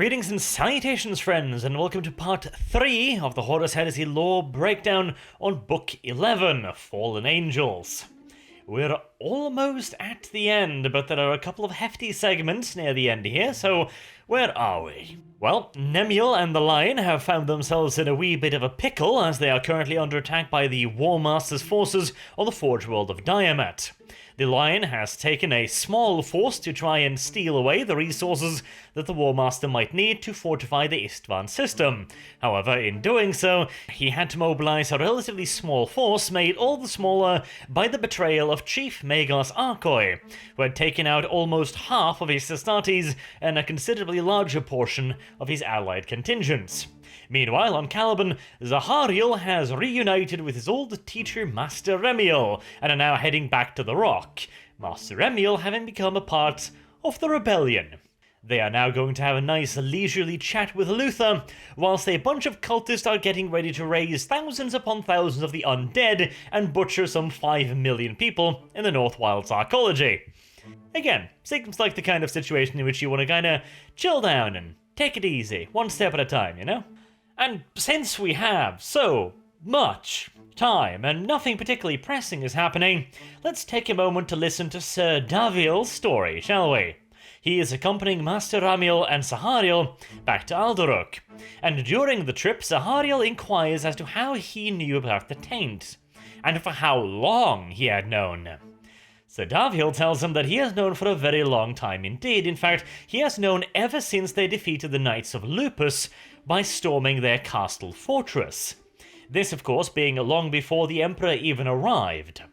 Greetings and salutations, friends, and welcome to part 3 of the Horus Heresy lore breakdown on Book 11, Fallen Angels. We're almost at the end, but there are a couple of hefty segments near the end here, so where are we? Well, Nemiel and the Lion have found themselves in a wee bit of a pickle as they are currently under attack by the War Master's forces on the Forge World of Diomat. The Lion has taken a small force to try and steal away the resources that the War Master might need to fortify the Istvan system. However, in doing so, he had to mobilize a relatively small force made all the smaller by the betrayal of Chief Magos Arkoi, who had taken out almost half of his Astartes and a considerably larger portion of his allied contingents. Meanwhile, on Caliban, Zahariel has reunited with his old teacher Master Remiel, and are now heading back to the Rock, Master Remiel having become a part of the rebellion. They are now going to have a nice leisurely chat with Luther, whilst a bunch of cultists are getting ready to raise thousands upon thousands of the undead and butcher some 5 million people in the North Wilds arcology. Again, seems like the kind of situation in which you want to kinda chill down and take it easy, one step at a time, you know? And since we have so much time and nothing particularly pressing is happening, let's take a moment to listen to Sir Daviel's story, shall we? He is accompanying Master Ramiel and Zahariel back to Aldoruk, and during the trip, Zahariel inquires as to how he knew about the taint, and for how long he had known. Sir Daviel tells him that he has known for a very long time indeed. In fact, he has known ever since they defeated the Knights of Lupus by storming their castle fortress. This, of course, being long before the Emperor even arrived.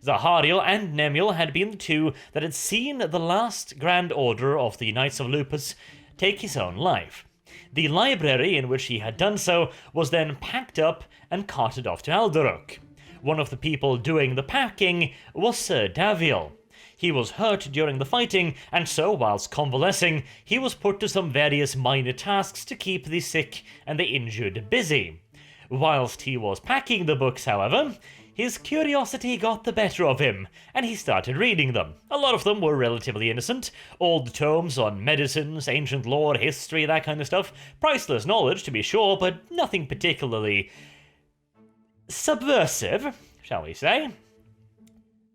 Zahariel and Nemiel had been the two that had seen the last Grand Order of the Knights of Lupus take his own life. The library in which he had done so was then packed up and carted off to Aldoruk. One of the people doing the packing was Sir Daviel. He was hurt during the fighting, and so, whilst convalescing, he was put to some various minor tasks to keep the sick and the injured busy. Whilst he was packing the books, however, his curiosity got the better of him, and he started reading them. A lot of them were relatively innocent, old tomes on medicines, ancient lore, history, that kind of stuff. Priceless knowledge, to be sure, but nothing particularly subversive, shall we say.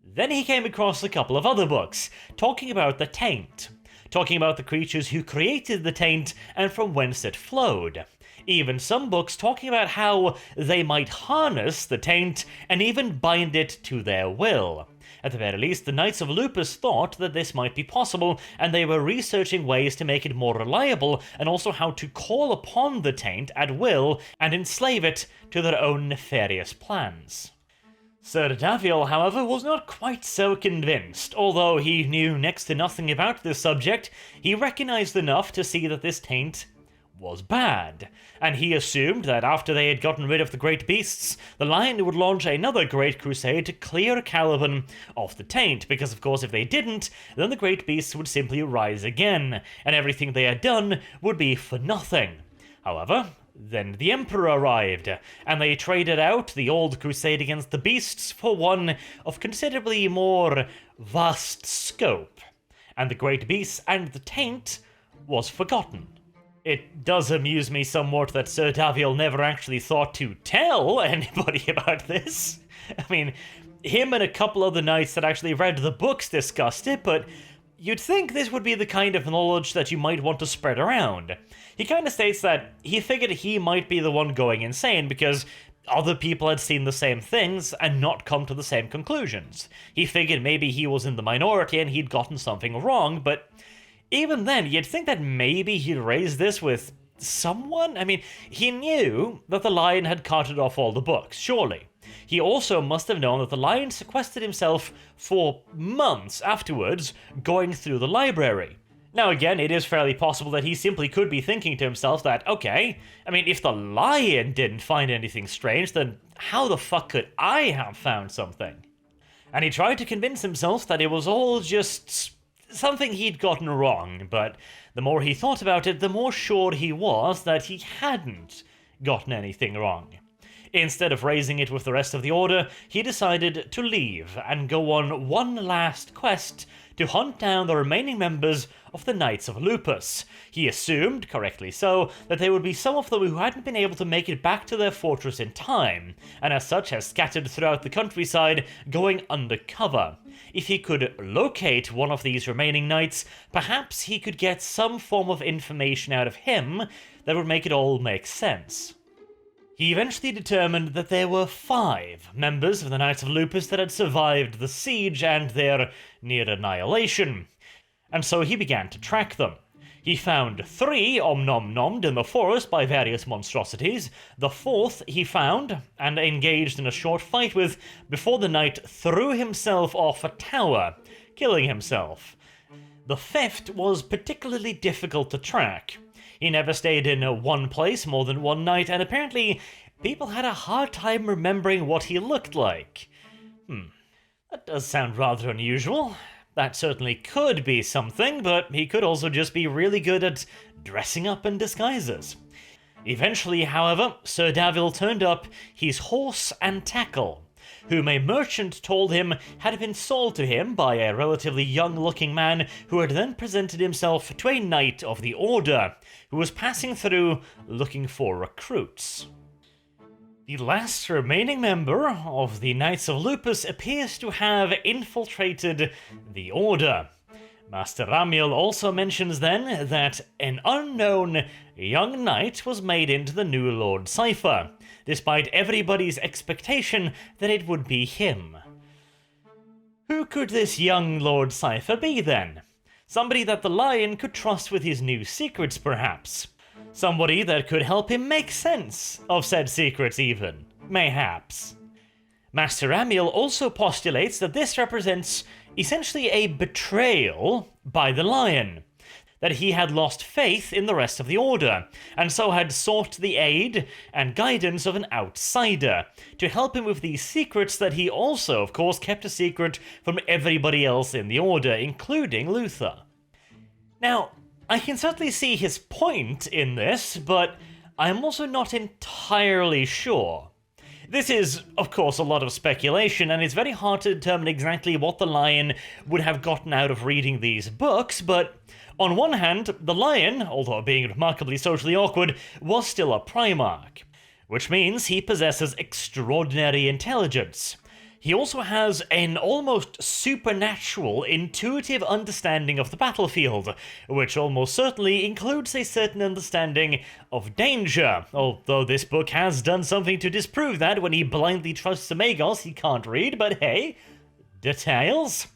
Then he came across a couple of other books, talking about the taint, talking about the creatures who created the taint and from whence it flowed. Even some books talking about how they might harness the taint and even bind it to their will. At the very least, the Knights of Lupus thought that this might be possible, and they were researching ways to make it more reliable, and also how to call upon the taint at will and enslave it to their own nefarious plans. Sir Daviel, however, was not quite so convinced. Although he knew next to nothing about this subject, he recognized enough to see that this taint was bad, and he assumed that after they had gotten rid of the great beasts, the Lion would launch another great crusade to clear Caliban of the taint, because of course if they didn't, then the great beasts would simply rise again, and everything they had done would be for nothing. However, then the Emperor arrived, and they traded out the old crusade against the beasts for one of considerably more vast scope, and the great beasts and the taint was forgotten. It does amuse me somewhat that Sir Daviel never actually thought to tell anybody about this. I mean, him and a couple other knights that actually read the books discussed it, but you'd think this would be the kind of knowledge that you might want to spread around. He kind of states that he figured he might be the one going insane because other people had seen the same things and not come to the same conclusions. He figured maybe he was in the minority and he'd gotten something wrong, but even then, you'd think that maybe he'd raise this with someone? I mean, he knew that the Lion had carted off all the books, surely. He also must have known that the Lion sequestered himself for months afterwards, going through the library. Now again, it is fairly possible that he simply could be thinking to himself that, okay, I mean, if the Lion didn't find anything strange, then how the fuck could I have found something? And he tried to convince himself that it was all just something he'd gotten wrong, but the more he thought about it, the more sure he was that he hadn't gotten anything wrong. Instead of raising it with the rest of the Order, he decided to leave and go on one last quest to hunt down the remaining members of the Knights of Lupus. He assumed, correctly so, that they would be some of them who hadn't been able to make it back to their fortress in time, and as such has scattered throughout the countryside, going undercover. If he could locate one of these remaining knights, perhaps he could get some form of information out of him that would make it all make sense. He eventually determined that there were 5 members of the Knights of Lupus that had survived the siege and their near annihilation, and so he began to track them. He found 3 omnom-nommed in the forest by various monstrosities. The 4th he found and engaged in a short fight with before the knight threw himself off a tower, killing himself. The 5th was particularly difficult to track. He never stayed in one place more than one night, and apparently people had a hard time remembering what he looked like. That does sound rather unusual. That certainly could be something, but he could also just be really good at dressing up in disguises. Eventually, however, Sir Davil turned up his horse and tackle, whom a merchant told him had been sold to him by a relatively young-looking man who had then presented himself to a knight of the Order, who was passing through looking for recruits. The last remaining member of the Knights of Lupus appears to have infiltrated the Order. Master Ramiel also mentions then that an unknown young knight was made into the new Lord Cypher, despite everybody's expectation that it would be him. Who could this young Lord Cypher be then? Somebody that the Lion could trust with his new secrets, perhaps. Somebody that could help him make sense of said secrets even, mayhaps. Master Ramiel also postulates that this represents essentially a betrayal by the Lion, that he had lost faith in the rest of the Order, and so had sought the aid and guidance of an outsider to help him with these secrets that he also, of course, kept a secret from everybody else in the Order, including Luther. Now, I can certainly see his point in this, but I'm also not entirely sure. This is, of course, a lot of speculation, and it's very hard to determine exactly what the Lion would have gotten out of reading these books, but on one hand, the Lion, although being remarkably socially awkward, was still a Primarch, which means he possesses extraordinary intelligence. He also has an almost supernatural, intuitive understanding of the battlefield, which almost certainly includes a certain understanding of danger, although this book has done something to disprove that when he blindly trusts a Magos he can't read, but hey, details.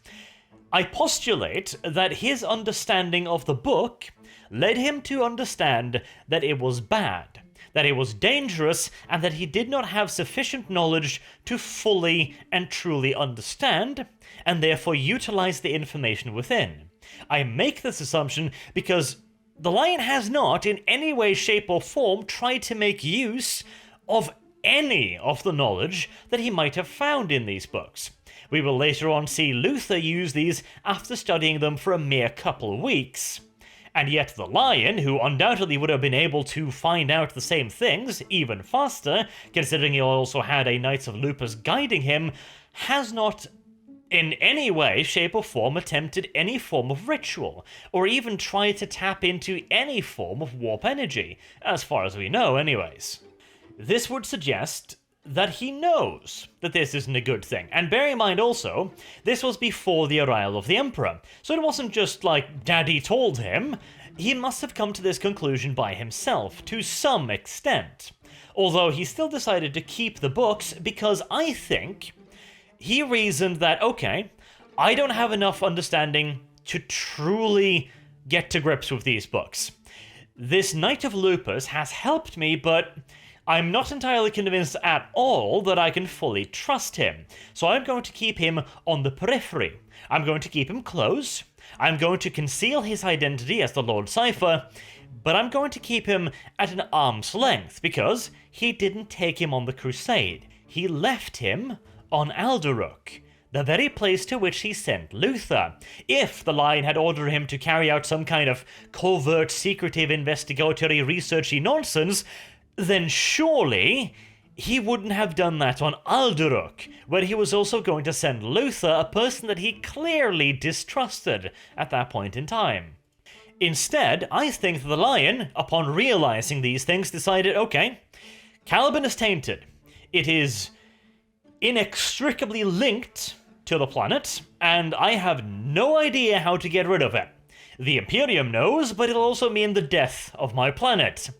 I postulate that his understanding of the book led him to understand that it was bad, that it was dangerous, and that he did not have sufficient knowledge to fully and truly understand, and therefore utilize the information within. I make this assumption because the Lion has not, in any way, shape, or form, tried to make use of any of the knowledge that he might have found in these books. We will later on see Luther use these after studying them for a mere couple of weeks. And yet the Lion, who undoubtedly would have been able to find out the same things even faster, considering he also had a Knights of Lupus guiding him, has not in any way, shape, or form attempted any form of ritual, or even tried to tap into any form of warp energy, as far as we know anyways. This would suggest that he knows that this isn't a good thing. And bear in mind also, this was before the arrival of the Emperor, so it wasn't just like Daddy told him. He must have come to this conclusion by himself, to some extent. Although he still decided to keep the books because I think he reasoned that, okay, I don't have enough understanding to truly get to grips with these books. This Knight of Lupus has helped me, but I'm not entirely convinced at all that I can fully trust him, so I'm going to keep him on the periphery. I'm going to keep him close, I'm going to conceal his identity as the Lord Cypher, but I'm going to keep him at an arm's length, because he didn't take him on the crusade. He left him on Alderuk, the very place to which he sent Luther. If the Lion had ordered him to carry out some kind of covert, secretive, investigatory, researchy nonsense, then surely he wouldn't have done that on Aldoruk, where he was also going to send Luther, a person that he clearly distrusted at that point in time. Instead, I think that the Lion, upon realizing these things, decided, okay, Caliban is tainted. It is inextricably linked to the planet, and I have no idea how to get rid of it. The Imperium knows, but it'll also mean the death of my planet.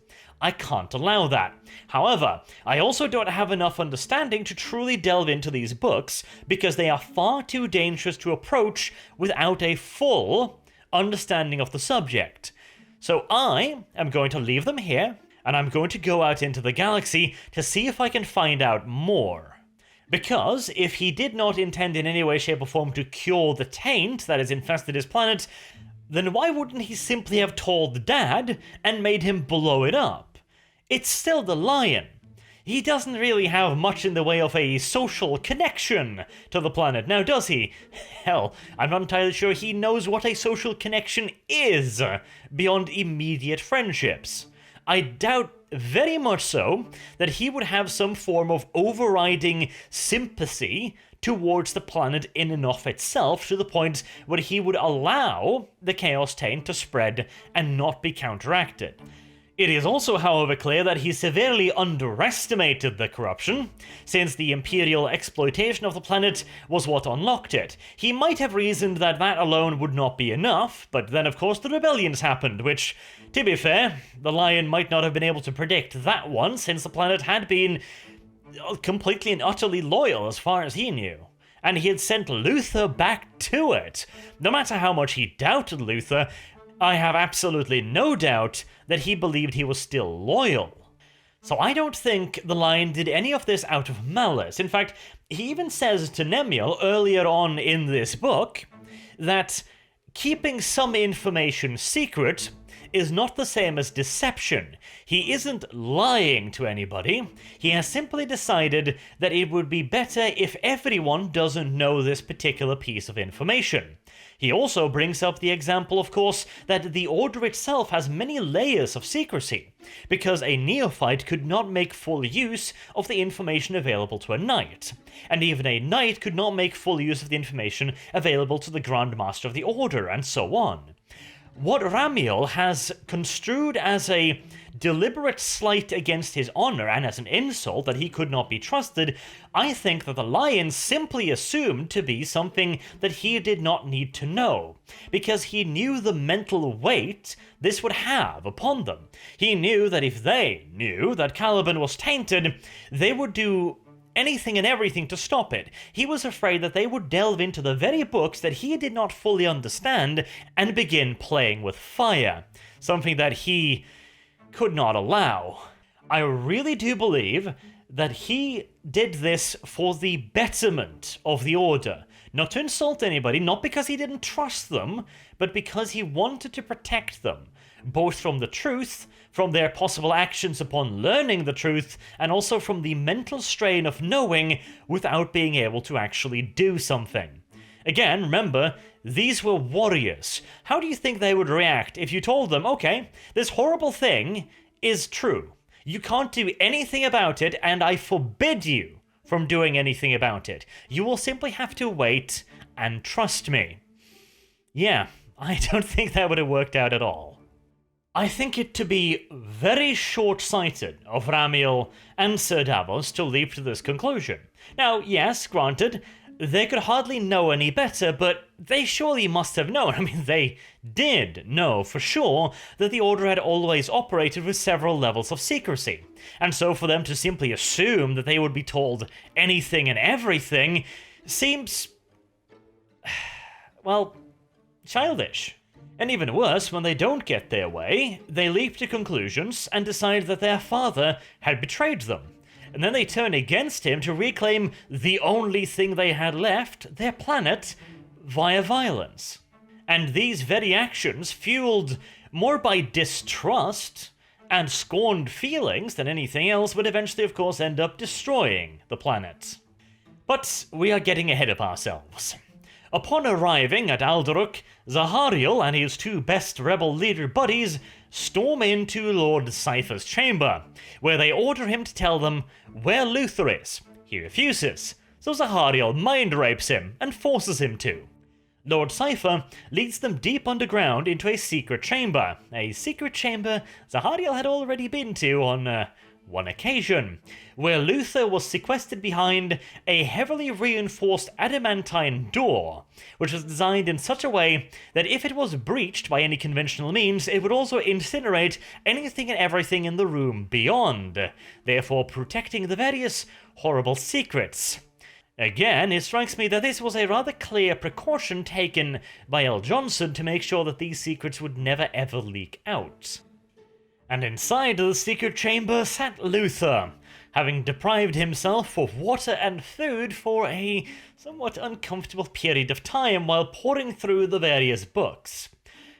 I can't allow that. However, I also don't have enough understanding to truly delve into these books, because they are far too dangerous to approach without a full understanding of the subject. So I am going to leave them here, and I'm going to go out into the galaxy to see if I can find out more. Because if he did not intend in any way, shape, or form to cure the taint that has infested his planet, then why wouldn't he simply have told Dad and made him blow it up? It's still the Lion. He doesn't really have much in the way of a social connection to the planet, now does he? Hell, I'm not entirely sure he knows what a social connection is, beyond immediate friendships. I doubt very much so that he would have some form of overriding sympathy towards the planet in and of itself, to the point where he would allow the Chaos Taint to spread and not be counteracted. It is also, however, clear that he severely underestimated the corruption, since the Imperial exploitation of the planet was what unlocked it. He might have reasoned that that alone would not be enough, but then of course the rebellions happened, which, to be fair, the Lion might not have been able to predict that one, since the planet had been completely and utterly loyal as far as he knew. And he had sent Luther back to it. No matter how much he doubted Luther, I have absolutely no doubt that he believed he was still loyal. So I don't think the Lion did any of this out of malice. In fact, he even says to Nemiel earlier on in this book that keeping some information secret is not the same as deception. He isn't lying to anybody. He has simply decided that it would be better if everyone doesn't know this particular piece of information. He also brings up the example, of course, that the Order itself has many layers of secrecy, because a neophyte could not make full use of the information available to a knight, and even a knight could not make full use of the information available to the Grand Master of the Order, and so on. What Ramiel has construed as a deliberate slight against his honor and as an insult that he could not be trusted, I think that the Lion simply assumed to be something that he did not need to know, because he knew the mental weight this would have upon them. He knew that if they knew that Caliban was tainted, they would do anything and everything to stop it. He was afraid that they would delve into the very books that he did not fully understand and begin playing with fire, something that he could not allow. I really do believe that he did this for the betterment of the Order, not to insult anybody, not because he didn't trust them, but because he wanted to protect them, both from the truth, from their possible actions upon learning the truth, and also from the mental strain of knowing without being able to actually do something. Again, remember, these were warriors. How do you think they would react if you told them, okay, this horrible thing is true. You can't do anything about it, and I forbid you from doing anything about it. You will simply have to wait and trust me. Yeah, I don't think that would have worked out at all. I think it to be very short-sighted of Ramiel and Sir Davos to leap to this conclusion. Now, yes, granted, they could hardly know any better, but they surely must have known. I mean, they did know for sure that the Order had always operated with several levels of secrecy. And so for them to simply assume that they would be told anything and everything seems, well, childish. And even worse, when they don't get their way, they leap to conclusions and decide that their father had betrayed them. And then they turn against him to reclaim the only thing they had left, their planet, via violence. And these very actions, fueled more by distrust and scorned feelings than anything else, would eventually, of course, end up destroying the planet. But we are getting ahead of ourselves. Upon arriving at Aldoruk, Zahariel and his two best rebel leader buddies storm into Lord Cypher's chamber, where they order him to tell them where Luther is. He refuses, so Zahariel mind rapes him and forces him to. Lord Cypher leads them deep underground into a secret chamber Zahariel had already been to on one occasion, where Luther was sequestered behind a heavily reinforced adamantine door, which was designed in such a way that if it was breached by any conventional means, it would also incinerate anything and everything in the room beyond, therefore protecting the various horrible secrets. Again, it strikes me that this was a rather clear precaution taken by L. Johnson to make sure that these secrets would never ever leak out. And inside the secret chamber sat Luther, having deprived himself of water and food for a somewhat uncomfortable period of time while poring through the various books.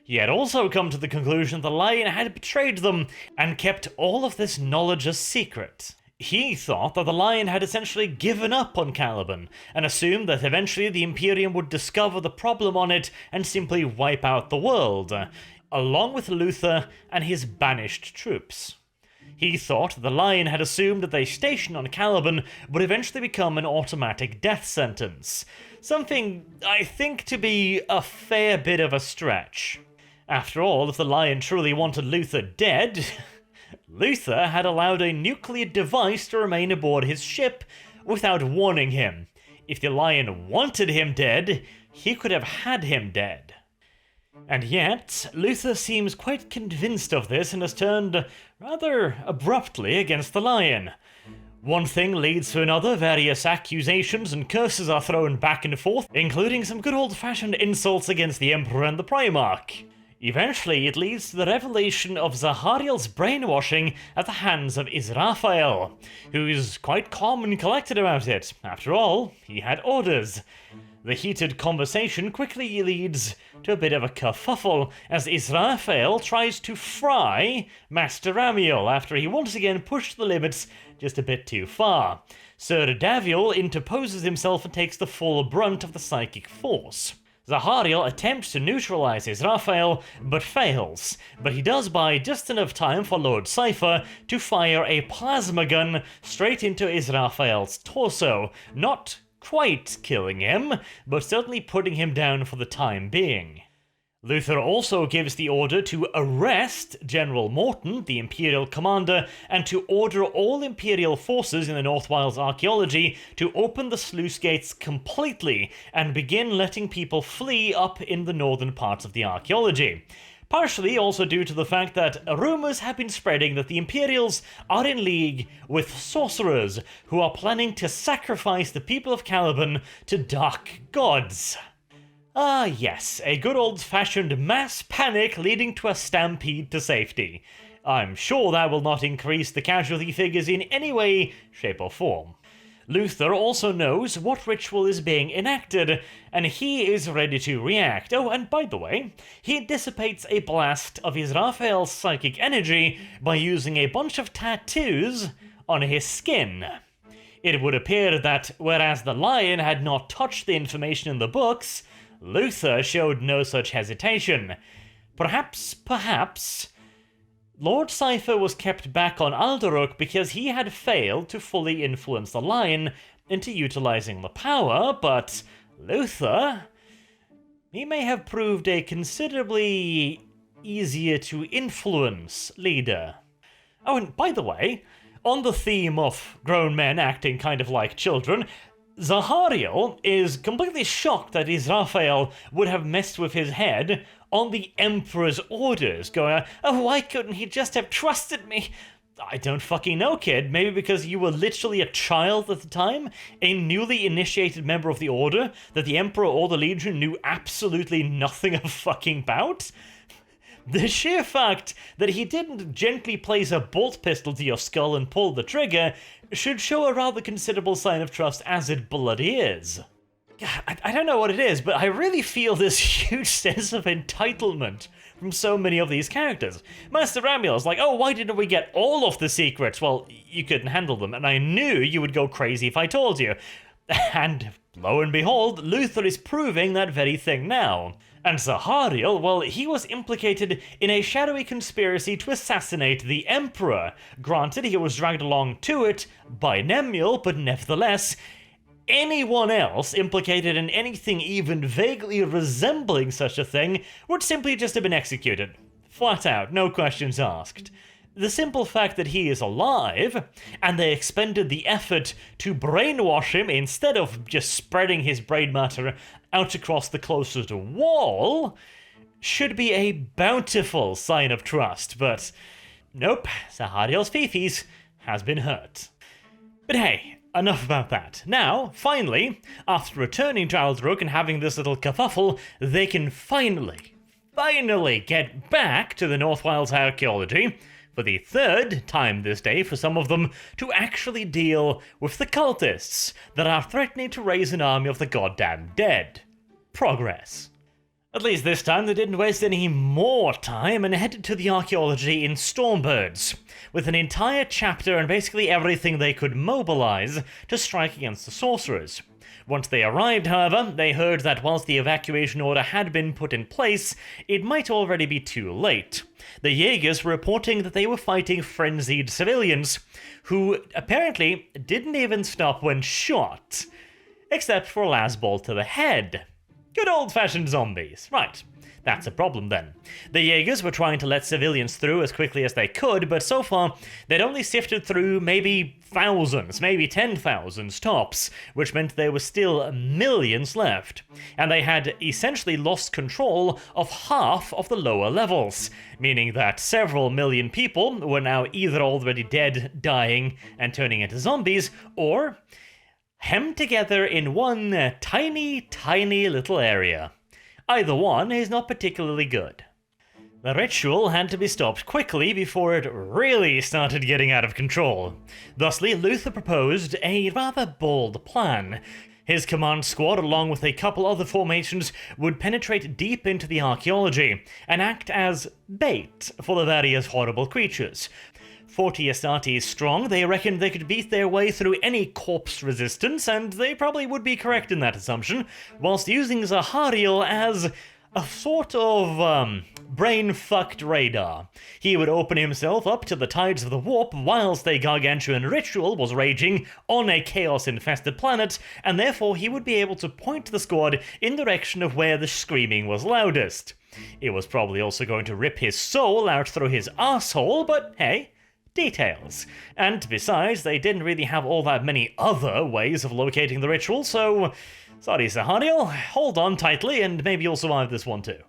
He had also come to the conclusion the lion had betrayed them and kept all of this knowledge a secret. He thought that the lion had essentially given up on Caliban, and assumed that eventually the Imperium would discover the problem on it and simply wipe out the world, along with Luther and his banished troops. He thought the lion had assumed that a station on Caliban would eventually become an automatic death sentence, something I think to be a fair bit of a stretch. After all, if the lion truly wanted Luther dead, Luther had allowed a nuclear device to remain aboard his ship without warning him. If the lion wanted him dead, he could have had him dead. And yet, Luther seems quite convinced of this and has turned rather abruptly against the lion. One thing leads to another, various accusations and curses are thrown back and forth, including some good old-fashioned insults against the Emperor and the Primarch. Eventually, it leads to the revelation of Zahariel's brainwashing at the hands of Israfel, who is quite calm and collected about it. After all, he had orders. The heated conversation quickly leads to a bit of a kerfuffle as Israfel tries to fry Master Amiel after he once again pushed the limits just a bit too far. Sir Daviel interposes himself and takes the full brunt of the psychic force. Zahariel attempts to neutralize Israfel, but fails, but he does buy just enough time for Lord Cypher to fire a plasma gun straight into Israfel's torso, not quite killing him, but certainly putting him down for the time being. Luther also gives the order to arrest General Morton, the Imperial commander, and to order all Imperial forces in the North Wales archaeology to open the sluice gates completely and begin letting people flee up in the northern parts of the archaeology. Partially also due to the fact that rumors have been spreading that the Imperials are in league with sorcerers who are planning to sacrifice the people of Caliban to dark gods. Ah yes, a good old-fashioned mass panic leading to a stampede to safety. I'm sure that will not increase the casualty figures in any way, shape or form. Luther also knows what ritual is being enacted, and he is ready to react. Oh, and by the way, he dissipates a blast of Israfel's psychic energy by using a bunch of tattoos on his skin. It would appear that whereas the lion had not touched the information in the books, Luther showed no such hesitation. Perhaps, Lord Cypher was kept back on Aldoruk because he had failed to fully influence the lion into utilizing the power, but Luther, he may have proved a considerably easier to influence leader. Oh, and by the way, on the theme of grown men acting kind of like children, Zahariel is completely shocked that Israfel would have messed with his head on the Emperor's orders, going, oh, why couldn't he just have trusted me? I don't fucking know, kid. Maybe because you were literally a child at the time, a newly initiated member of the Order that the Emperor or the Legion knew absolutely nothing of fucking about? The sheer fact that he didn't gently place a bolt pistol to your skull and pull the trigger should show a rather considerable sign of trust, as it bloody is. I don't know what it is, but I really feel this huge sense of entitlement from so many of these characters. Master Amiel's like, oh, why didn't we get all of the secrets? Well, you couldn't handle them, and I knew you would go crazy if I told you. And lo and behold, Luther is proving that very thing now. And Zahariel, well, he was implicated in a shadowy conspiracy to assassinate the Emperor. Granted, he was dragged along to it by Nemuel, but nevertheless, anyone else implicated in anything even vaguely resembling such a thing would simply just have been executed. Flat out, no questions asked. The simple fact that he is alive, and they expended the effort to brainwash him instead of just spreading his brain matter out across the closest wall, should be a bountiful sign of trust, but nope, Zahariel's fifis has been hurt. But hey, enough about that. Now, finally, after returning to Aldrook and having this little kerfuffle, they can finally get back to the North Wales archaeology, for the third time this day for some of them, to actually deal with the cultists that are threatening to raise an army of the goddamn dead. Progress. At least this time they didn't waste any more time and headed to the archaeology in Stormbirds, with an entire chapter and basically everything they could mobilize to strike against the sorcerers. Once they arrived, however, they heard that whilst the evacuation order had been put in place, it might already be too late. The Jaegers were reporting that they were fighting frenzied civilians, who apparently didn't even stop when shot, except for a last ball to the head. Good old-fashioned zombies. Right. That's a problem then. The Jaegers were trying to let civilians through as quickly as they could, but so far they'd only sifted through maybe thousands, maybe 10,000 tops, which meant there were still millions left. And they had essentially lost control of half of the lower levels, meaning that several million people were now either already dead, dying, and turning into zombies, or hemmed together in one tiny little area. Either one is not particularly good. The ritual had to be stopped quickly before it really started getting out of control. Thusly, Luther proposed a rather bold plan. His command squad, along with a couple other formations, would penetrate deep into the archaeology and act as bait for the various horrible creatures. 40 Astartes strong, they reckoned they could beat their way through any corpse resistance, and they probably would be correct in that assumption, whilst using Zahariel as a sort of, brain-fucked radar. He would open himself up to the tides of the warp whilst a gargantuan ritual was raging on a chaos-infested planet, and therefore he would be able to point the squad in the direction of where the screaming was loudest. It was probably also going to rip his soul out through his asshole, but hey, details. And besides, they didn't really have all that many other ways of locating the ritual, so sorry, Zahariel, hold on tightly and maybe you'll survive this one too.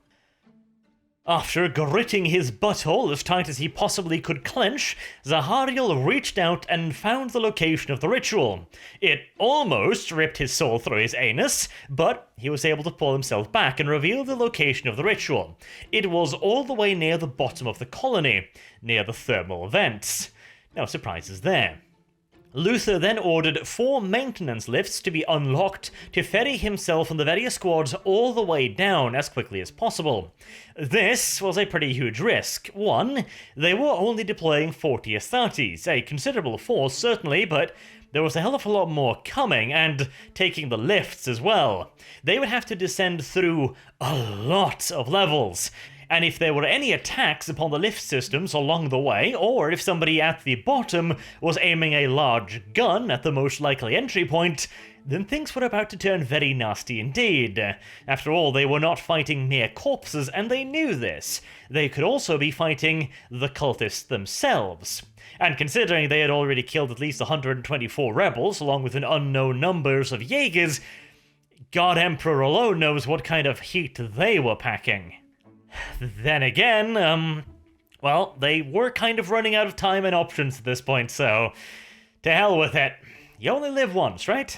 After gritting his butthole as tight as he possibly could clench, Zahariel reached out and found the location of the ritual. It almost ripped his soul through his anus, but he was able to pull himself back and reveal the location of the ritual. It was all the way near the bottom of the colony, near the thermal vents. No surprises there. Luther then ordered 4 maintenance lifts to be unlocked to ferry himself and the various squads all the way down as quickly as possible. This was a pretty huge risk. One, they were only deploying 40 Astartes, a considerable force certainly, but there was a hell of a lot more coming, and taking the lifts as well. They would have to descend through a lot of levels. And if there were any attacks upon the lift systems along the way, or if somebody at the bottom was aiming a large gun at the most likely entry point, then things were about to turn very nasty indeed. After all, they were not fighting mere corpses, and they knew this. They could also be fighting the cultists themselves. And considering they had already killed at least 124 rebels, along with an unknown numbers of Jaegers, God Emperor alone knows what kind of heat they were packing. Then again, well, they were kind of running out of time and options at this point, so to hell with it. You only live once, right?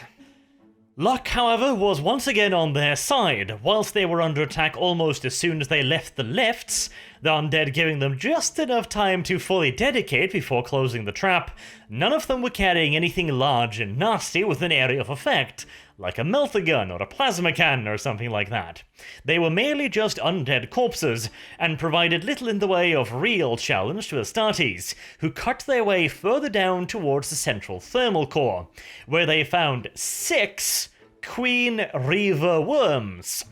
Luck, however, was once again on their side. Whilst they were under attack almost as soon as they left the lifts, the undead giving them just enough time to fully dedicate before closing the trap. None of them were carrying anything large and nasty with an area of effect, like a melter gun or a plasma cannon or something like that. They were merely just undead corpses, and provided little in the way of real challenge to Astartes, who cut their way further down towards the central thermal core, where they found 6 Queen Reaver worms.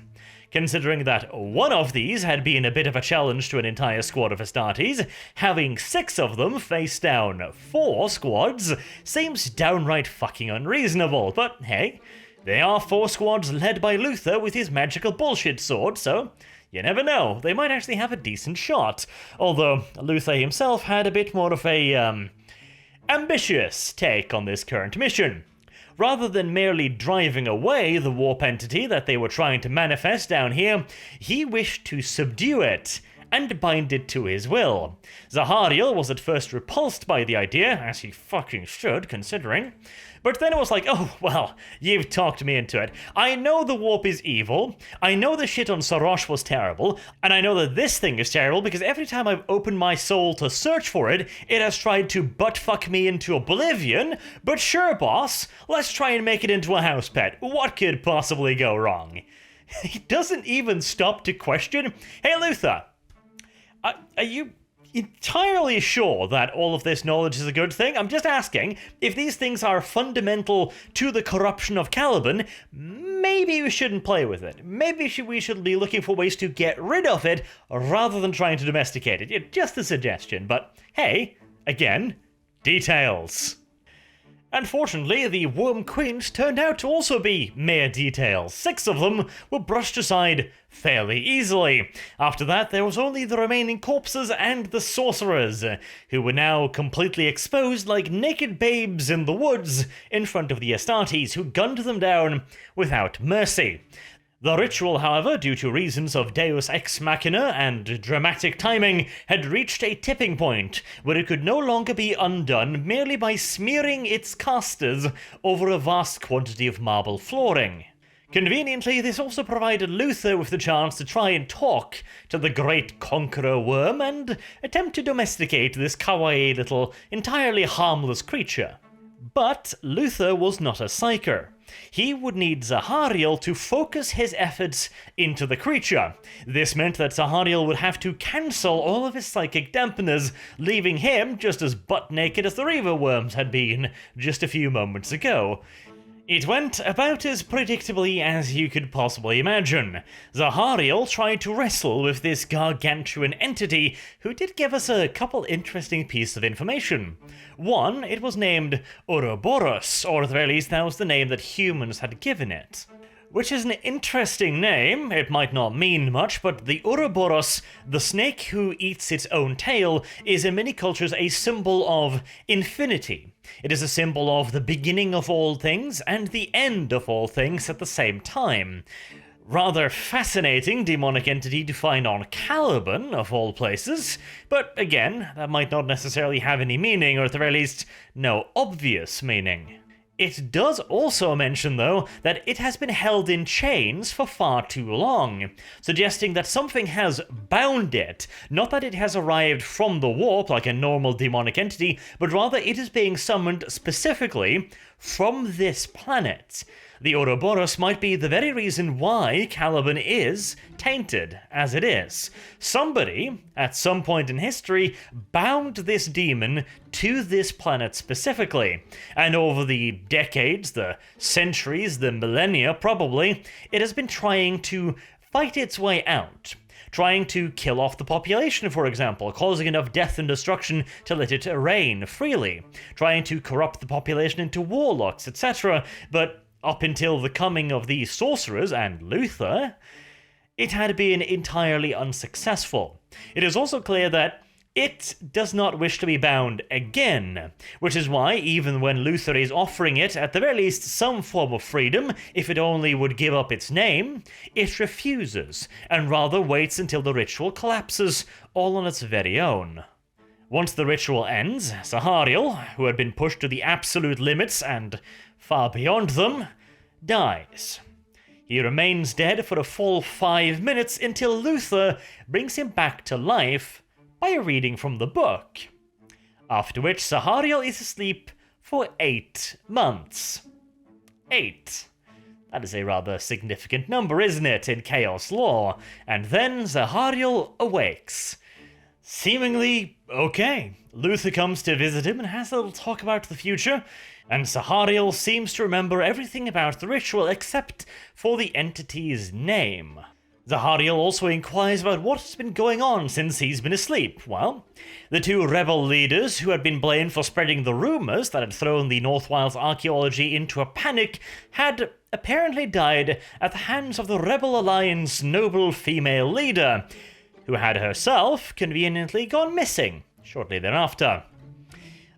Considering that one of these had been a bit of a challenge to an entire squad of Astartes, having 6 of them face down 4 squads seems downright fucking unreasonable, but hey, they are 4 squads led by Luther with his magical bullshit sword, so you never know, they might actually have a decent shot, although Luther himself had a bit more of a, ambitious take on this current mission. Rather than merely driving away the warp entity that they were trying to manifest down here, he wished to subdue it and bind it to his will. Zahariel was at first repulsed by the idea, as he fucking should, considering. But then it was like, oh, well, you've talked me into it. I know the warp is evil, I know the shit on Sarosh was terrible, and I know that this thing is terrible because every time I've opened my soul to search for it, it has tried to butt-fuck me into oblivion, but sure, boss, let's try and make it into a house pet. What could possibly go wrong? He doesn't even stop to question, hey, Luther, are you entirely sure that all of this knowledge is a good thing? I'm just asking, if these things are fundamental to the corruption of Caliban, maybe we shouldn't play with it. Maybe we should be looking for ways to get rid of it rather than trying to domesticate it. Yeah, just a suggestion, but hey, again, details. Unfortunately, the worm queens turned out to also be mere details. 6 of them were brushed aside fairly easily. After that, there was only the remaining corpses and the sorcerers, who were now completely exposed like naked babes in the woods in front of the Astartes, who gunned them down without mercy. The ritual, however, due to reasons of deus ex machina and dramatic timing, had reached a tipping point where it could no longer be undone merely by smearing its casters over a vast quantity of marble flooring. Conveniently, this also provided Luther with the chance to try and talk to the great conqueror worm and attempt to domesticate this kawaii little, entirely harmless creature. But Luther was not a psyker. He would need Zahariel to focus his efforts into the creature. This meant that Zahariel would have to cancel all of his psychic dampeners, leaving him just as butt-naked as the Reaver worms had been just a few moments ago. It went about as predictably as you could possibly imagine. Zahariel tried to wrestle with this gargantuan entity, who did give us a couple interesting pieces of information. One, it was named Uroboros, or at the very least that was the name that humans had given it. Which is an interesting name. It might not mean much, but the Uroboros, the snake who eats its own tail, is in many cultures a symbol of infinity. It is a symbol of the beginning of all things and the end of all things at the same time. Rather fascinating demonic entity to find on Caliban, of all places, but again, that might not necessarily have any meaning, or at the very least, no obvious meaning. It does also mention, though, that it has been held in chains for far too long, suggesting that something has bound it, not that it has arrived from the warp like a normal demonic entity, but rather it is being summoned specifically from this planet. The Uroboros might be the very reason why Caliban is tainted as it is. Somebody, at some point in history, bound this demon to this planet specifically, and over the decades, the centuries, the millennia probably, it has been trying to fight its way out. Trying to kill off the population, for example, causing enough death and destruction to let it reign freely. Trying to corrupt the population into warlocks, etc., but up until the coming of these sorcerers and Luther, it had been entirely unsuccessful. It is also clear that it does not wish to be bound again, which is why, even when Luther is offering it at the very least some form of freedom, if it only would give up its name, it refuses, and rather waits until the ritual collapses all on its very own. Once the ritual ends, Zahariel, who had been pushed to the absolute limits and far beyond them, dies. He remains dead for a full 5 minutes until Luther brings him back to life by reading from the book. After which Sahariel is asleep for 8 months. 8. That is a rather significant number, isn't it, in Chaos Law? And then Sahariel awakes. Seemingly okay. Luther comes to visit him and has a little talk about the future, and Sahariel seems to remember everything about the ritual except for the entity's name. Sahariel also inquires about what has been going on since he's been asleep. Well, the two rebel leaders who had been blamed for spreading the rumors that had thrown the North Wales archaeology into a panic had apparently died at the hands of the Rebel Alliance noble female leader, who had herself conveniently gone missing shortly thereafter.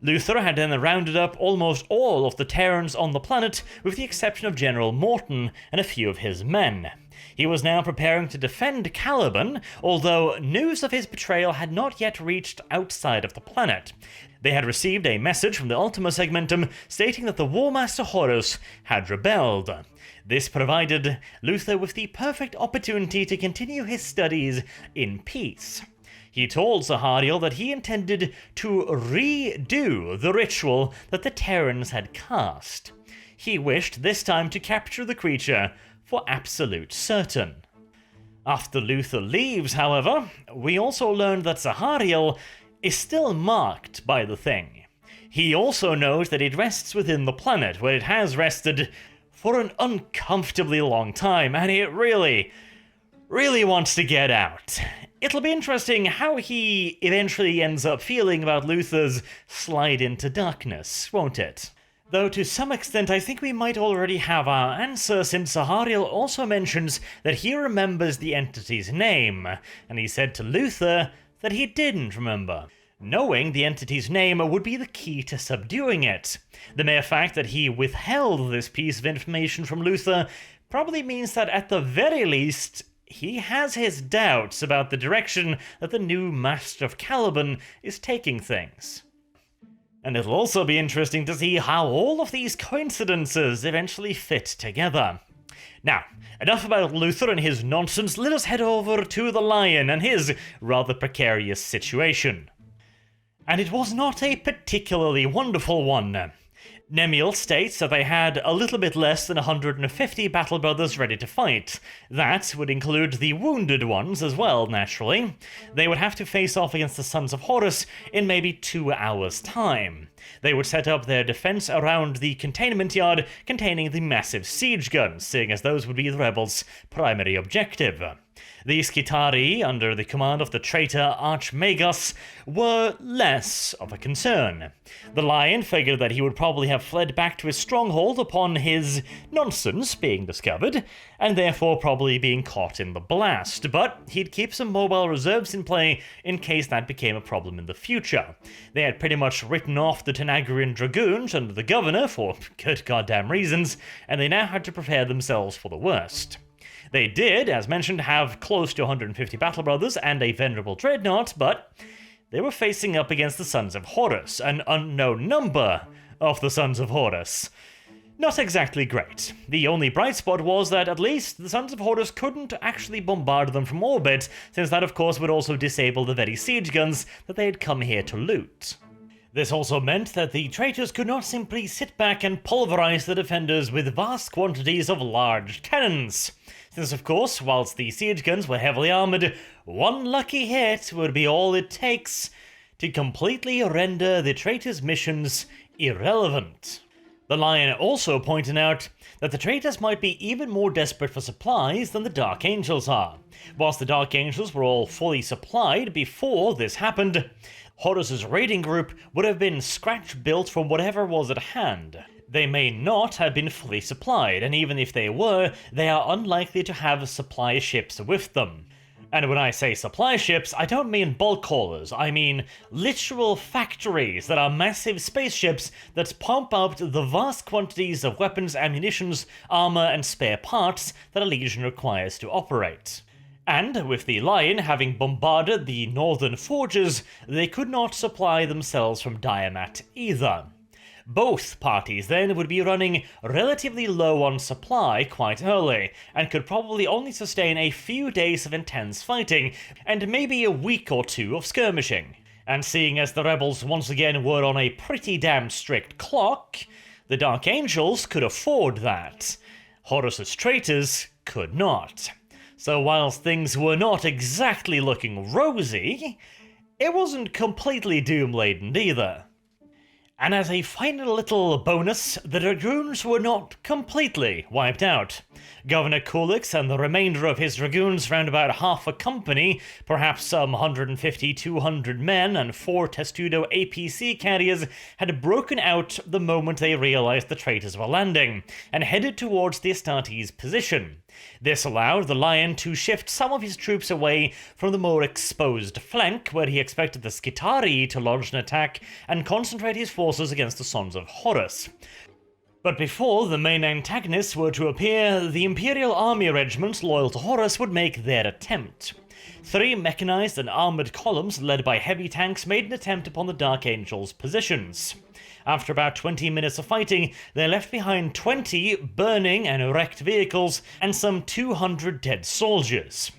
Luther had then rounded up almost all of the Terrans on the planet, with the exception of General Morton and a few of his men. He was now preparing to defend Caliban, although news of his betrayal had not yet reached outside of the planet. They had received a message from the Ultima Segmentum stating that the War Master Horus had rebelled. This provided Luther with the perfect opportunity to continue his studies in peace. He told Sahariel that he intended to redo the ritual that the Terrans had cast. He wished this time to capture the creature for absolute certain. After Luther leaves, however, we also learned that Sahariel is still marked by the thing. He also knows that it rests within the planet, where it has rested for an uncomfortably long time, and it really wants to get out. It'll be interesting how he eventually ends up feeling about Luther's slide into darkness, won't it? Though to some extent I think we might already have our answer, since Sahariel also mentions that he remembers the entity's name, and he said to Luther that he didn't remember. Knowing the entity's name would be the key to subduing it. The mere fact that he withheld this piece of information from Luther probably means that at the very least, he has his doubts about the direction that the new Master of Caliban is taking things. And it'll also be interesting to see how all of these coincidences eventually fit together. Now, enough about Luther and his nonsense, let us head over to the Lion and his rather precarious situation. And it was not a particularly wonderful one. Nemiel states that they had a little bit less than 150 battle brothers ready to fight. That would include the wounded ones as well, naturally. They would have to face off against the Sons of Horus in maybe 2 hours' time. They would set up their defense around the containment yard containing the massive siege guns, seeing as those would be the rebels' primary objective. The Skitari, under the command of the traitor Archmagus, were less of a concern. The Lion figured that he would probably have fled back to his stronghold upon his nonsense being discovered, and therefore probably being caught in the blast, but he'd keep some mobile reserves in play in case that became a problem in the future. They had pretty much written off the Tanagrian Dragoons under the governor for good goddamn reasons, and they now had to prepare themselves for the worst. They did, as mentioned, have close to 150 battle brothers and a venerable dreadnought, but they were facing up against the Sons of Horus, an unknown number of the Sons of Horus. Not exactly great. The only bright spot was that at least the Sons of Horus couldn't actually bombard them from orbit, since that of course would also disable the very siege guns that they had come here to loot. This also meant that the traitors could not simply sit back and pulverize the defenders with vast quantities of large cannons. Since, of course, whilst the siege guns were heavily armoured, one lucky hit would be all it takes to completely render the traitors' missions irrelevant. The Lion also pointed out that the traitors might be even more desperate for supplies than the Dark Angels are. Whilst the Dark Angels were all fully supplied before this happened, Horus's raiding group would have been scratch-built from whatever was at hand. They may not have been fully supplied, and even if they were, they are unlikely to have supply ships with them. And when I say supply ships, I don't mean bulk haulers, I mean literal factories that are massive spaceships that pump out the vast quantities of weapons, ammunitions, armor, and spare parts that a legion requires to operate. And with the Lion having bombarded the northern forges, they could not supply themselves from Diomat either. Both parties then would be running relatively low on supply quite early, and could probably only sustain a few days of intense fighting, and maybe a week or two of skirmishing. And seeing as the rebels once again were on a pretty damn strict clock, the Dark Angels could afford that. Horus's traitors could not. So whilst things were not exactly looking rosy, it wasn't completely doom-laden either. And as a final little bonus, the Dragoons were not completely wiped out. Governor Kulix and the remainder of his Dragoons, round about half a company, perhaps some 150-200 men and 4 Testudo APC carriers, had broken out the moment they realized the traitors were landing, and headed towards the Astartes' position. This allowed the Lion to shift some of his troops away from the more exposed flank, where he expected the Skitarii to launch an attack and concentrate his forces against the Sons of Horus. But before the main antagonists were to appear, the Imperial Army regiments loyal to Horus would make their attempt. 3 mechanized and armored columns led by heavy tanks made an attempt upon the Dark Angels' positions. After about 20 minutes of fighting, they left behind 20 burning and wrecked vehicles and some 200 dead soldiers.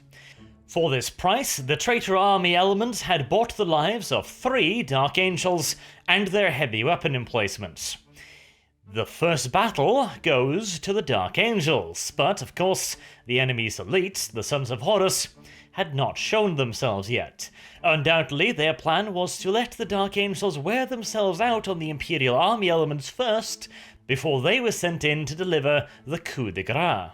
For this price, the traitor army elements had bought the lives of 3 Dark Angels and their heavy weapon emplacements. The first battle goes to the Dark Angels, but of course, the enemy's elite, the Sons of Horus, had not shown themselves yet. Undoubtedly, their plan was to let the Dark Angels wear themselves out on the Imperial Army elements first, before they were sent in to deliver the coup de grace.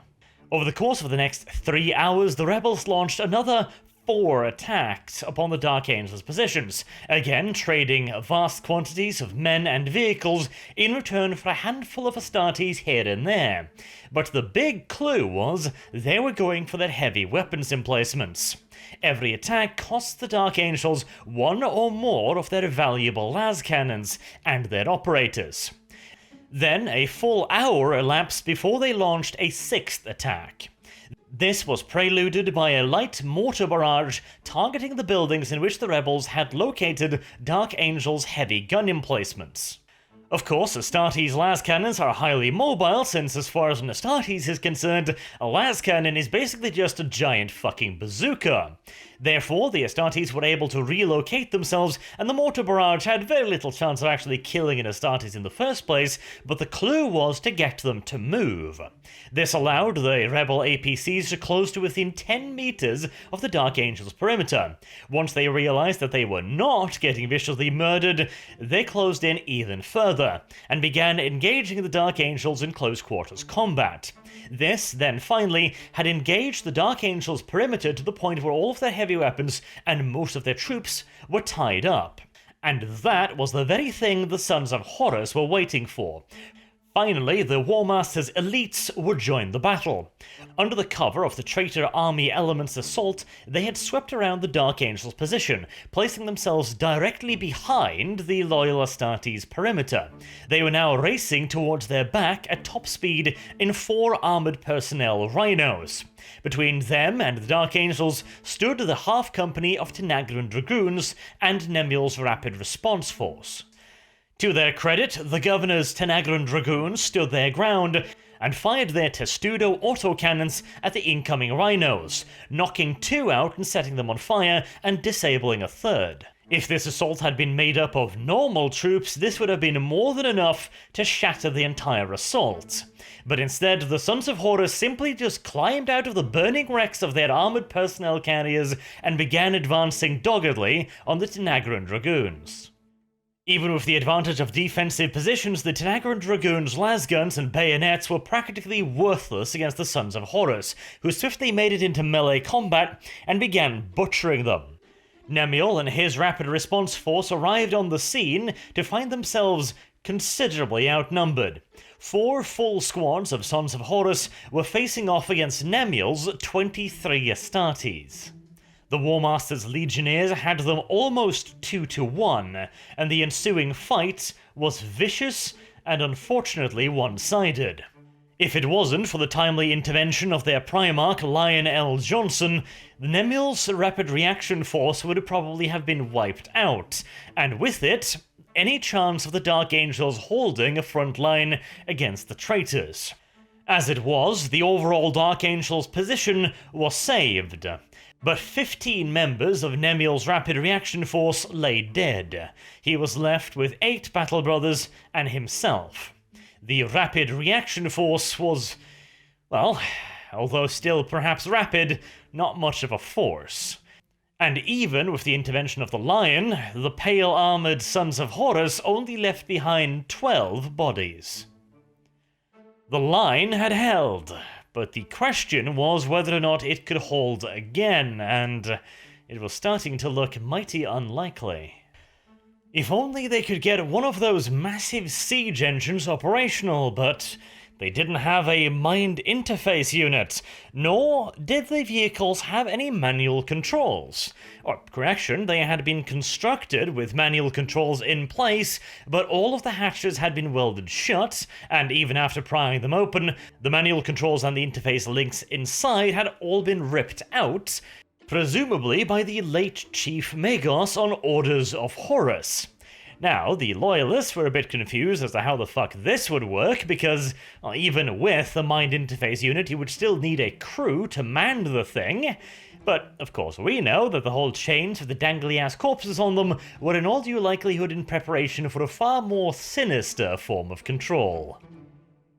Over the course of the next 3 hours, the rebels launched another 4 attacks upon the Dark Angels' positions, again trading vast quantities of men and vehicles in return for a handful of Astartes here and there. But the big clue was they were going for their heavy weapons emplacements. Every attack cost the Dark Angels 1 or more of their valuable las cannons and their operators. Then a full hour elapsed before they launched a 6th attack. This was preluded by a light mortar barrage targeting the buildings in which the rebels had located Dark Angel's heavy gun emplacements. Of course, Astartes' las cannons are highly mobile, since as far as an Astartes is concerned, a las cannon is basically just a giant fucking bazooka. Therefore, the Astartes were able to relocate themselves, and the mortar barrage had very little chance of actually killing an Astartes in the first place, but the clue was to get them to move. This allowed the rebel APCs to close to within 10 meters of the Dark Angel's perimeter. Once they realized that they were not getting viciously murdered, they closed in even further, and began engaging the Dark Angels in close quarters combat. This, then finally, had engaged the Dark Angels' perimeter to the point where all of their heavy weapons and most of their troops were tied up. And that was the very thing the Sons of Horus were waiting for. Finally, the War Master's elites would join the battle. Under the cover of the traitor army element's assault, they had swept around the Dark Angel's position, placing themselves directly behind the loyal Astartes' perimeter. They were now racing towards their back at top speed in 4 armored personnel rhinos. Between them and the Dark Angels stood the half-company of Tanagran Dragoons and Nemuel's Rapid Response Force. To their credit, the Governor's Tanagran Dragoons stood their ground and fired their Testudo autocannons at the incoming rhinos, knocking 2 out and setting them on fire and disabling a 3rd. If this assault had been made up of normal troops, this would have been more than enough to shatter the entire assault. But instead, the Sons of Horus simply just climbed out of the burning wrecks of their armored personnel carriers and began advancing doggedly on the Tanagran Dragoons. Even with the advantage of defensive positions, the Tanagran Dragoons' lasguns and bayonets were practically worthless against the Sons of Horus, who swiftly made it into melee combat and began butchering them. Nemuel and his rapid response force arrived on the scene to find themselves considerably outnumbered. 4 full squads of Sons of Horus were facing off against Nemuel's 23 Astartes. The War Master's legionnaires had them almost 2-1, and the ensuing fight was vicious and unfortunately one-sided. If it wasn't for the timely intervention of their Primarch, Lion L. Johnson, Nemuel's rapid reaction force would probably have been wiped out, and with it, any chance of the Dark Angels holding a front line against the traitors. As it was, the overall Dark Angels' position was saved, but 15 members of Nemiel's rapid reaction force lay dead. He was left with 8 battle brothers and himself. The rapid reaction force was, well, although still perhaps rapid, not much of a force. And even with the intervention of the Lion, the pale-armored Sons of Horus only left behind 12 bodies. The line had held, but the question was whether or not it could hold again, and it was starting to look mighty unlikely. If only they could get one of those massive siege engines operational, but they didn't have a mind interface unit, nor did the vehicles have any manual controls. Or, correction, they had been constructed with manual controls in place, but all of the hatches had been welded shut, and even after prying them open, the manual controls and the interface links inside had all been ripped out, presumably by the late Chief Magos on orders of Horus. Now, the Loyalists were a bit confused as to how the fuck this would work, because even with the mind interface unit, you would still need a crew to man the thing. But, of course, we know that the whole chains with the dangly-ass corpses on them were in all due likelihood in preparation for a far more sinister form of control.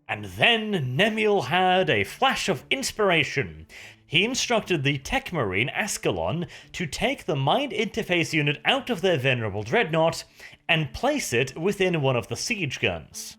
And then Nemiel had a flash of inspiration. He instructed the Tech Marine Ascalon to take the mind interface unit out of their venerable dreadnought and place it within one of the siege guns.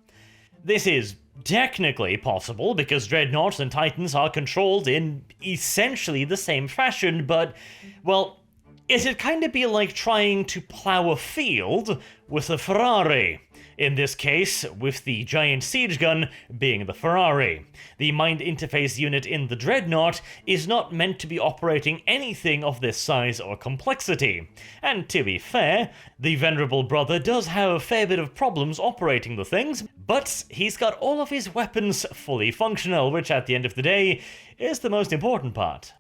This is technically possible because dreadnoughts and titans are controlled in essentially the same fashion, but, well, it'd kind of be like trying to plow a field with a Ferrari. In this case, with the giant siege gun being the Ferrari. The mind interface unit in the Dreadnought is not meant to be operating anything of this size or complexity. And to be fair, the venerable brother does have a fair bit of problems operating the things, but he's got all of his weapons fully functional, which at the end of the day is the most important part.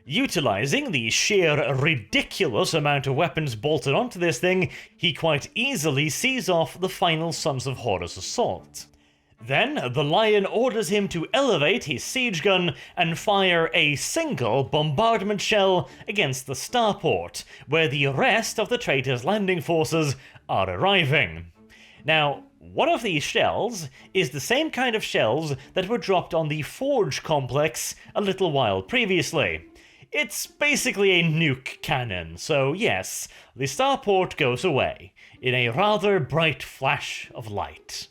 Utilizing the sheer ridiculous amount of weapons bolted onto this thing, he quite easily sees off the final Sons of Horus assault. Then, the Lion orders him to elevate his siege gun and fire a single bombardment shell against the starport, where the rest of the traitors' landing forces are arriving. Now, one of these shells is the same kind of shells that were dropped on the Forge complex a little while previously. It's basically a nuke cannon, so yes, the starport goes away, in a rather bright flash of light.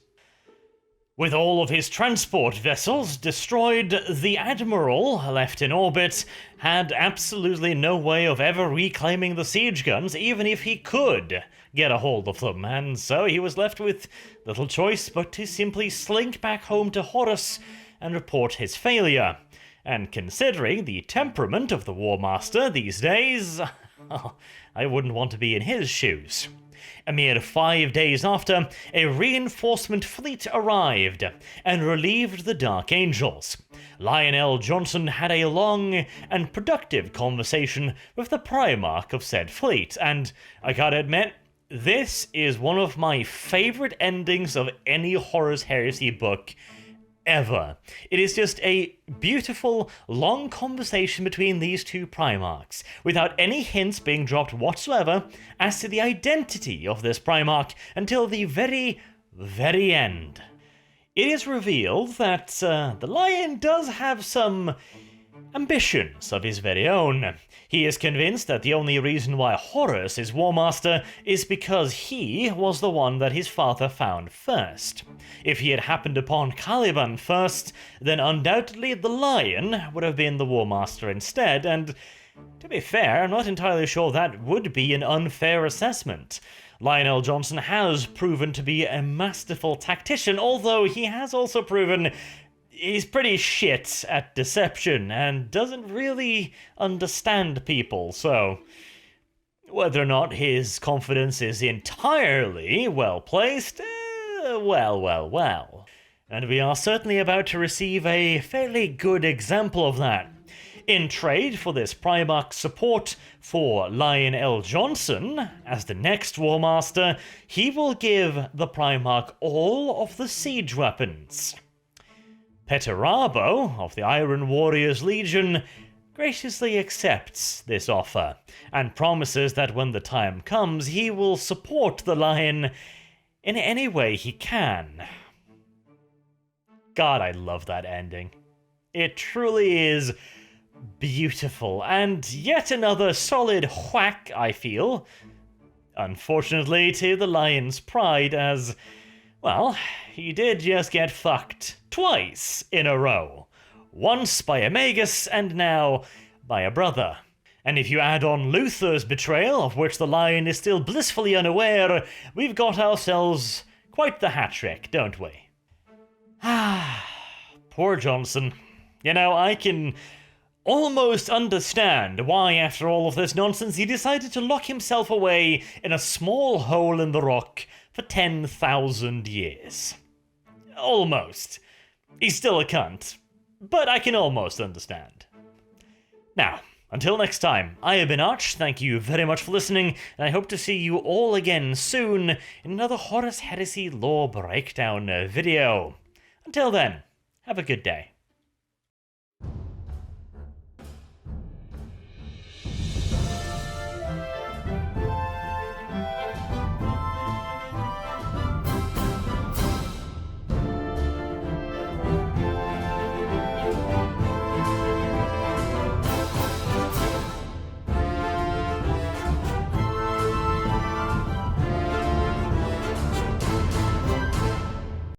With all of his transport vessels destroyed, the Admiral, left in orbit, had absolutely no way of ever reclaiming the siege guns, even if he could get a hold of them, and so he was left with little choice but to simply slink back home to Horus and report his failure. And considering the temperament of the War Master these days, I wouldn't want to be in his shoes. A mere 5 days after, a reinforcement fleet arrived and relieved the Dark Angels. Lionel Johnson had a long and productive conversation with the Primarch of said fleet, and I gotta admit, this is one of my favorite endings of any Horus Heresy book ever. It is just a beautiful, long conversation between these two Primarchs, without any hints being dropped whatsoever as to the identity of this Primarch until the very, very end. It is revealed that the Lion does have some ambitions of his very own. He is convinced that the only reason why Horus is War Master is because he was the one that his father found first. If he had happened upon Caliban first, then undoubtedly the Lion would have been the War Master instead, and to be fair, I'm not entirely sure that would be an unfair assessment. Lionel Johnson has proven to be a masterful tactician, although he has also proven he's pretty shit at deception and doesn't really understand people, so whether or not his confidence is entirely well-placed, well. And we are certainly about to receive a fairly good example of that. In trade for this Primarch's support for Lion L. Johnson as the next War Master, he will give the Primarch all of the siege weapons. Perturabo of the Iron Warriors Legion graciously accepts this offer and promises that when the time comes, he will support the Lion in any way he can. God, I love that ending. It truly is beautiful, and yet another solid whack, I feel. Unfortunately, to the Lion's pride, as, well, he did just get fucked twice in a row. Once by a Magus, and now by a brother. And if you add on Luther's betrayal, of which the Lion is still blissfully unaware, we've got ourselves quite the hat-trick, don't we? Poor Johnson. You know, I can almost understand why, after all of this nonsense, he decided to lock himself away in a small hole in the rock for 10,000 years. Almost. He's still a cunt, but I can almost understand. Now, until next time, I have been Arch, thank you very much for listening, and I hope to see you all again soon in another Horus Heresy lore breakdown video. Until then, have a good day.